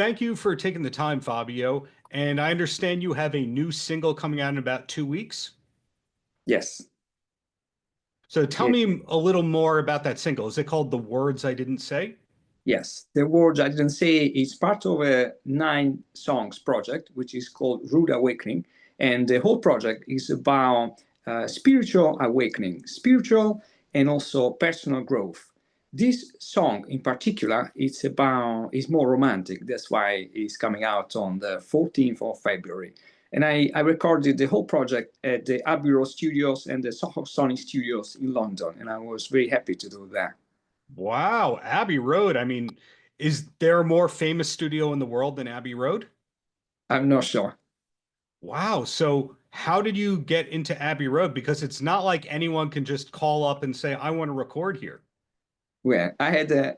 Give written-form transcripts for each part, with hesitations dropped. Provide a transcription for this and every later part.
thank you for taking the time, Fabio. And I understand you have a new single coming out in about 2 weeks. Yes. So tell Yeah. me a little more about that single. Is it called The Words I Didn't Say? Yes, the words I didn't say is part of a 9 songs project, which is called Rude Awakening. And the whole project is about spiritual awakening, spiritual and also personal growth. This song in particular, is more romantic. That's why it's coming out on the 14th of February. And I recorded the whole project at the Abbey Road Studios and the Soho Sony Studios in London. And I was very happy to do that. Wow, Abbey Road. I mean, is there a more famous studio in the world than Abbey Road? I'm not sure. Wow. So how did you get into Abbey Road? Because it's not like anyone can just call up and say, I want to record here. Well, I had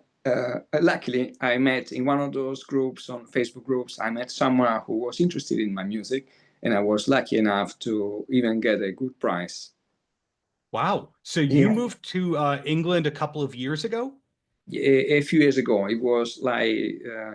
luckily I met in one of those groups on Facebook groups. I met someone who was interested in my music, and I was lucky enough to even get a good price. Wow. So you Yeah, moved to England a couple of years ago? a few years ago, it was like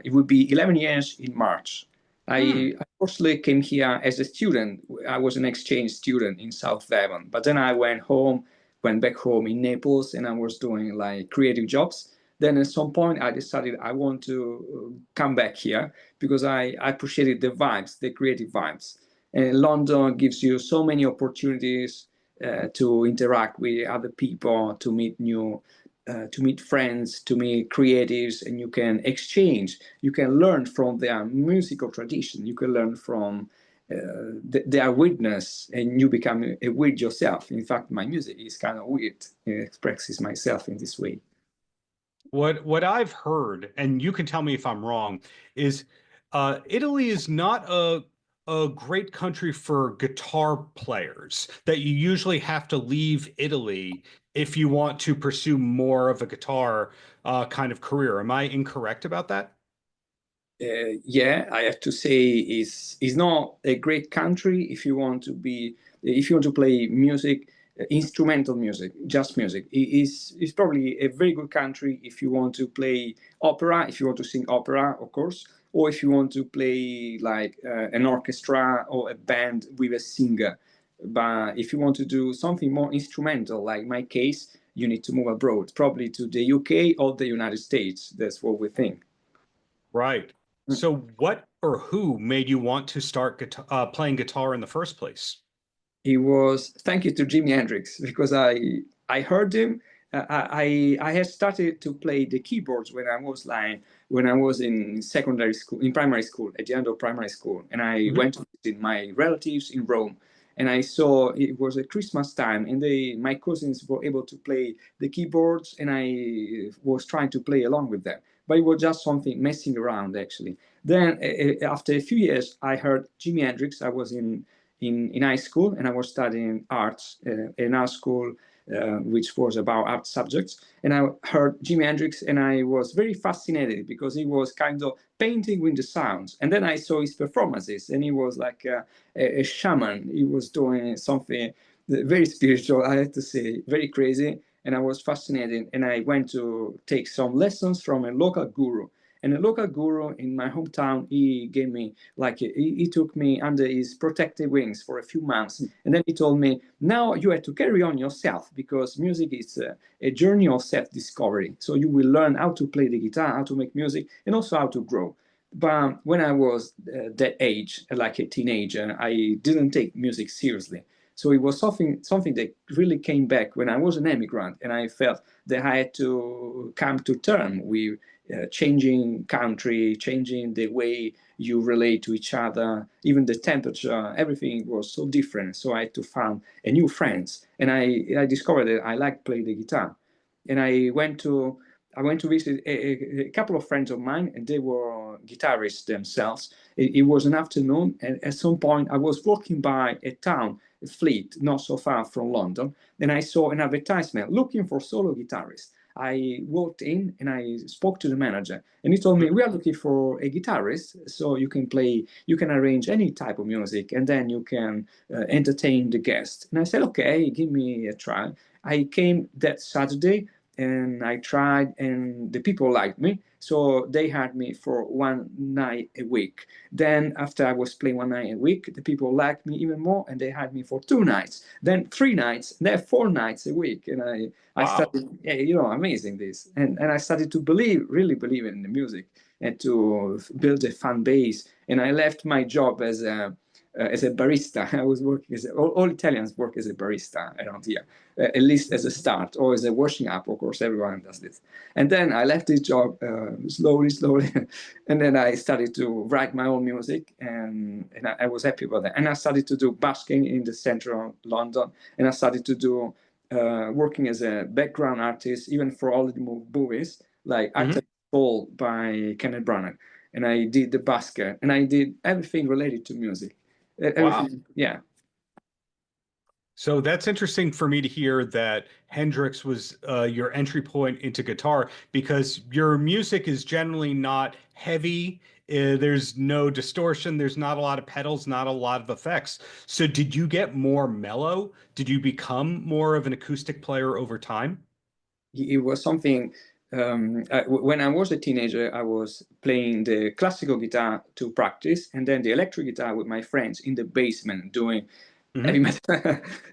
it would be 11 years in March. Hmm. I firstly came here as a student. I was an exchange student in South Devon, but then I went back home in Naples, and I was doing like creative jobs. Then at some point, I decided I want to come back here because I appreciated the vibes, the creative vibes. And London gives you so many opportunities to interact with other people, to meet friends, to meet creatives, and you can exchange. You can learn from their musical tradition. You can learn from their weirdness, and you become a weird yourself. In fact, my music is kind of weird. It expresses myself in this way. What I've heard, and you can tell me if I'm wrong, is Italy is not a great country for guitar players, that you usually have to leave Italy if you want to pursue more of a guitar kind of career. Am I incorrect about that? Yeah, I have to say, is not a great country if you want to play music, instrumental music, just music. It's probably a very good country if you want to play opera, if you want to sing opera, of course, or if you want to play like an orchestra or a band with a singer. But if you want to do something more instrumental, like my case, you need to move abroad, probably to the UK or the United States. That's what we think. Right. So what or who made you want to start playing guitar in the first place? It was thank you to Jimi Hendrix because I heard him. I had started to play the keyboards when I was in secondary school, in primary school, at the end of primary school, and I Mhm. went to visit my relatives in Rome, and I saw it was a Christmas time, and my cousins were able to play the keyboards, and I was trying to play along with them, but it was just something messing around actually. Then after a few years, I heard Jimi Hendrix. I was in high school, and I was studying arts in art school, which was about art subjects. And I heard Jimi Hendrix, and I was very fascinated because he was kind of painting with the sounds. And then I saw his performances, and he was like a shaman. He was doing something very spiritual, I have to say, very crazy. And I was fascinated, and I went to take some lessons from a local guru. And a local guru in my hometown, he gave me like he took me under his protective wings for a few months, and then he told me, now you have to carry on yourself because music is a journey of self-discovery. So you will learn how to play the guitar, how to make music, and also how to grow. But when I was that age, like a teenager, I didn't take music seriously. So it was something that really came back when I was an immigrant, and I felt that I had to come to terms with changing country, changing the way you relate to each other, even the temperature, everything was so different. So I had to find a new friends, and I discovered that I like play the guitar, and I went to visit a couple of friends of mine, and they were guitarists themselves. It was an afternoon, and at some point I was walking by a town, a Fleet, not so far from London, and I saw an advertisement looking for solo guitarists. I walked in and I spoke to the manager, and he told me, we are looking for a guitarist, so you can arrange any type of music, and then you can entertain the guests. And I said, okay, give me a try. I came that Saturday, and I tried, and the people liked me. So they had me for 1 night a week. Then after I was playing 1 night a week, the people liked me even more, and they had me for 2 nights, then 3 nights, then 4 nights a week. And I Wow. started, you know, amazing this. And I started to believe, really believe in the music and to build a fan base. And I left my job as a barista. I was working as all Italians work as a barista around here, at least as a start, or as a washing up. Of course, everyone does this. And then I left this job slowly, and then I started to write my own music, and I was happy about that. And I started to do busking in the central London, and I started to do working as a background artist, even for Hollywood movies, like Actor Fall by Kenneth Branagh. And I did the busker, and I did everything related to music. Wow. Yeah. So that's interesting for me to hear that Hendrix was your entry point into guitar, because your music is generally not heavy. There's no distortion. There's not a lot of pedals, not a lot of effects. So did you get more mellow? Did you become more of an acoustic player over time? It was something. When I was a teenager, I was playing the classical guitar to practice, and then the electric guitar with my friends in the basement doing heavy metal.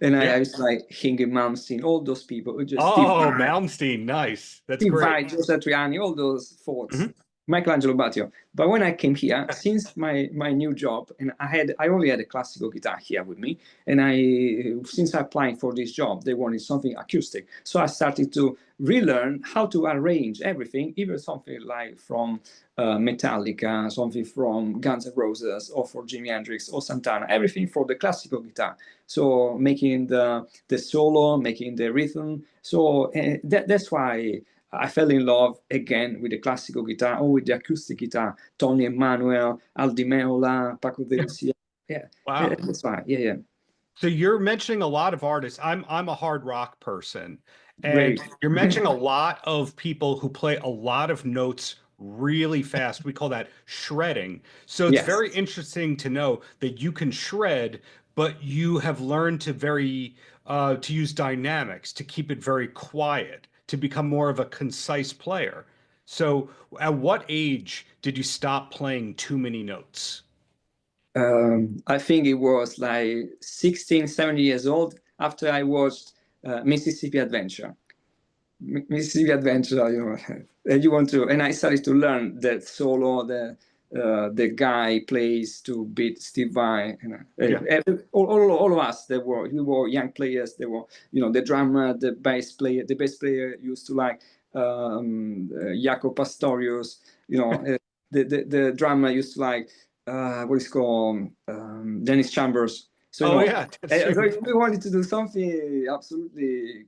And I Yeah. was like Yngwie, Malmsteen, all those people, just Oh, Malmsteen. Nice. That's Steve great. Vai, Joe Satriani, all those folks, Mhm. Michelangelo Battio. But when I came here, since my new job, and I only had a classical guitar here with me, and since I applied for this job, they wanted something acoustic. So I started to relearn how to arrange everything, even something like from Metallica, something from Guns N' Roses, or for Jimi Hendrix or Santana, everything for the classical guitar. So making the solo, making the rhythm. So that's why I fell in love again with the classical guitar or with the acoustic guitar. Tony Emanuel, Aldi Meola, Paco de Lucia. Yeah, Wow. that's why. Yeah. So you're mentioning a lot of artists. I'm a hard rock person, and Great. you're mentioning a lot of people who play a lot of notes really fast. We call that shredding. So it's Yes. very interesting to know that you can shred, but you have learned to use dynamics to keep it very quiet, to become more of a concise player. So at what age did you stop playing too many notes? I think it was like 16, 17 years old after I watched Mississippi Adventure. Mississippi Adventure, you know, and you want to, and I started to learn that solo, the guy plays to beat Steve Vai. You know, Yeah. all of us, we were young players. They were, you know, the drummer, the bass player used to like Jaco Pastorius. You know, the drummer used to like what is called Dennis Chambers. So you Oh know, yeah, that's true. we wanted to do something absolutely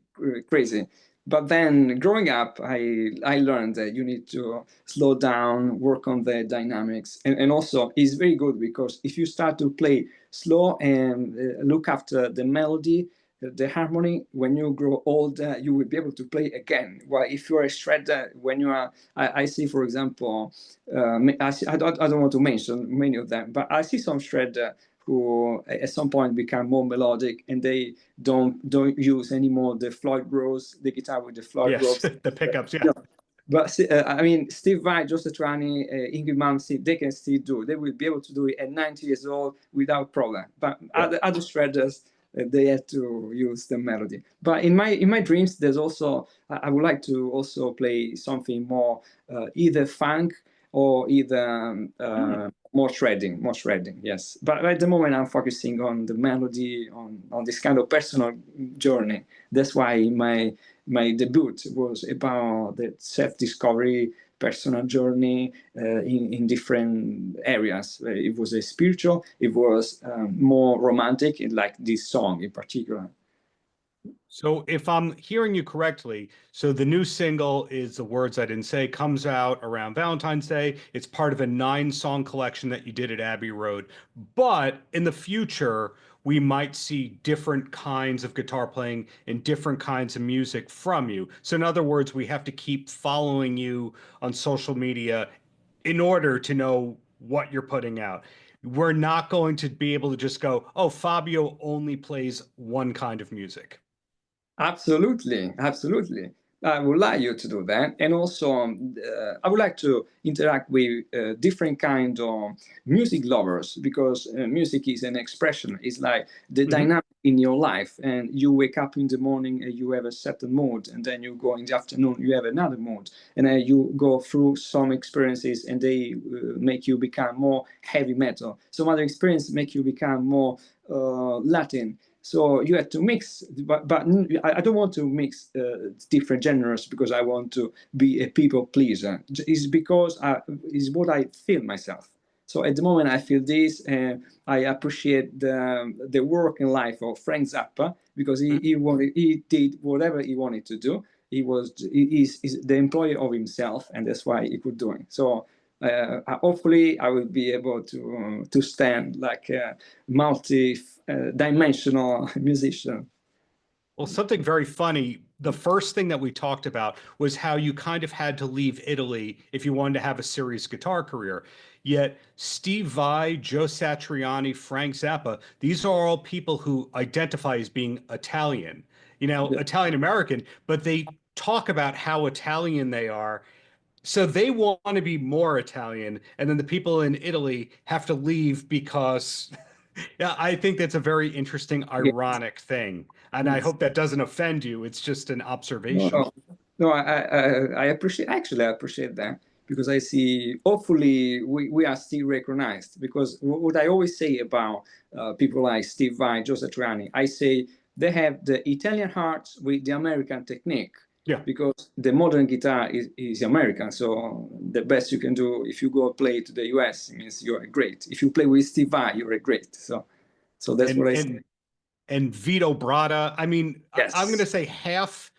crazy. But then growing up, I learned that you need to slow down, work on the dynamics. And also, it's very good because if you start to play slow and look after the melody, the harmony, when you grow older, you will be able to play again. Well, if you're a shredder, when you are, I see, for example, I don't want to mention many of them, but I see some shredder who at some point become more melodic, and they don't use anymore the Floyd Rose, the guitar with the Floyd Yes, Rose. the pickups. Yeah. No. But I mean, Steve Vai, Joe Satriani, Yngwie Malmsteen, they can still do. They will be able to do it at 90 years old without problem. But Yeah. other shredders, they had to use the melody. But in my dreams, there's also I would like to also play something more either funk or either more shredding. Yes, but at the moment I'm focusing on the melody, on this kind of personal journey. That's why my debut was about the self-discovery, personal journey in different areas. It was a spiritual, it was more romantic, like this song in particular. So if I'm hearing you correctly, so the new single is The Words I Didn't Say, comes out around Valentine's Day. It's part of a 9-song collection that you did at Abbey Road. But in the future, we might see different kinds of guitar playing and different kinds of music from you. So in other words, we have to keep following you on social media in order to know what you're putting out. We're not going to be able to just go, oh, Fabio only plays one kind of music. Absolutely. I would like you to do that, and also I would like to interact with different kind of music lovers, because music is an expression. It's like the dynamic in your life, and you wake up in the morning and you have a certain mood, and then you go in the afternoon, you have another mood, and then you go through some experiences, and they make you become more heavy metal. Some other experience make you become more Latin. So you have to mix, but I don't want to mix different genres because I want to be a people pleaser. It's because it's what I feel myself. So at the moment I feel this, and I appreciate the work in life of Frank Zappa, because he did whatever he wanted to do. He's the employee of himself, and that's why he could do it. So hopefully I will be able to stand like a multi-dimensional musician. Well, something very funny. The first thing that we talked about was how you kind of had to leave Italy if you wanted to have a serious guitar career. Yet Steve Vai, Joe Satriani, Frank Zappa, these are all people who identify as being Italian, Yeah. Italian American, but they talk about how Italian they are. So they want to be more Italian, and then the people in Italy have to leave because, yeah, I think that's a very interesting, Yes. ironic thing. And I Yes. hope that doesn't offend you. It's just an No, observation. no, I appreciate, actually, I appreciate that, because I see, hopefully, we are still recognized. Because what I always say about people like Steve Vai, Joe Satriani, I say they have the Italian heart with the American technique. Yeah. Because the modern guitar is American, so the best you can do if you go play to the US means you're great. If you play with Steve Vai, you're great. So that's what I say. And Vito Bratta. I mean, Yes. I'm going to say half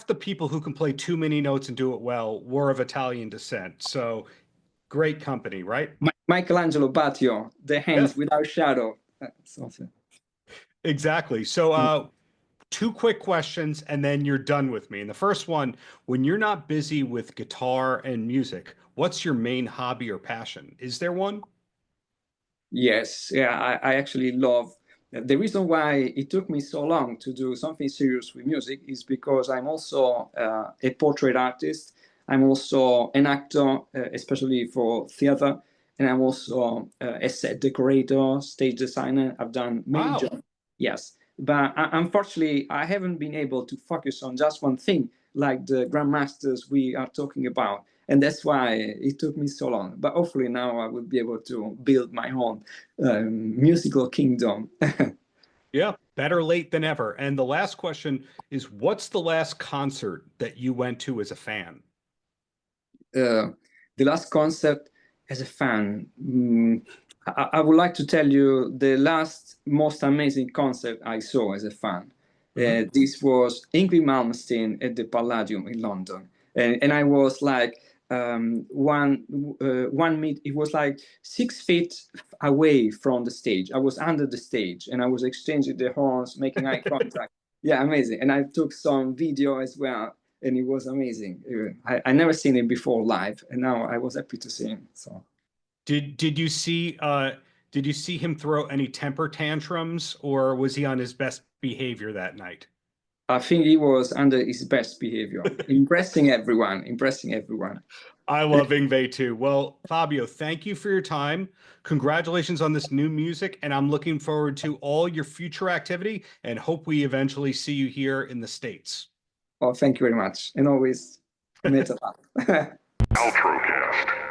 the people who can play too many notes and do it well were of Italian descent. So great company, right? Michelangelo Batio, the hands without shadow. Something. Exactly. So two quick questions and then you're done with me. And the first one, when you're not busy with guitar and music, what's your main hobby or passion? Is there one? Yes, yeah, I actually love. The reason why it took me so long to do something serious with music is because I'm also a portrait artist. I'm also an actor, especially for theater, and I'm also a set decorator, stage designer. I've done many jobs. Yes, but unfortunately, I haven't been able to focus on just one thing, like the grandmasters we are talking about. And that's why it took me so long. But hopefully now I will be able to build my own musical kingdom. Yeah, better late than ever. And the last question is, what's the last concert that you went to as a fan? The last concert as a fan, I would like to tell you the last most amazing concert I saw as a fan. This was Yngwie Malmsteen at the Palladium in London. And I was like, it was like 6 feet away from the stage. I was under the stage and I was exchanging the horns, making eye contact. Yeah, amazing. And I took some video as well, and it was amazing. I never seen him before live, and now I was happy to see him. So Did you see him throw any temper tantrums, or was he on his best behavior that night? I think he was under his best behavior, impressing everyone, impressing everyone. I love Yngwie too. Well, Fabio, thank you for your time. Congratulations on this new music, and I'm looking forward to all your future activity and hope we eventually see you here in the States. Oh, thank you very much. And always metal up. Paltrocast.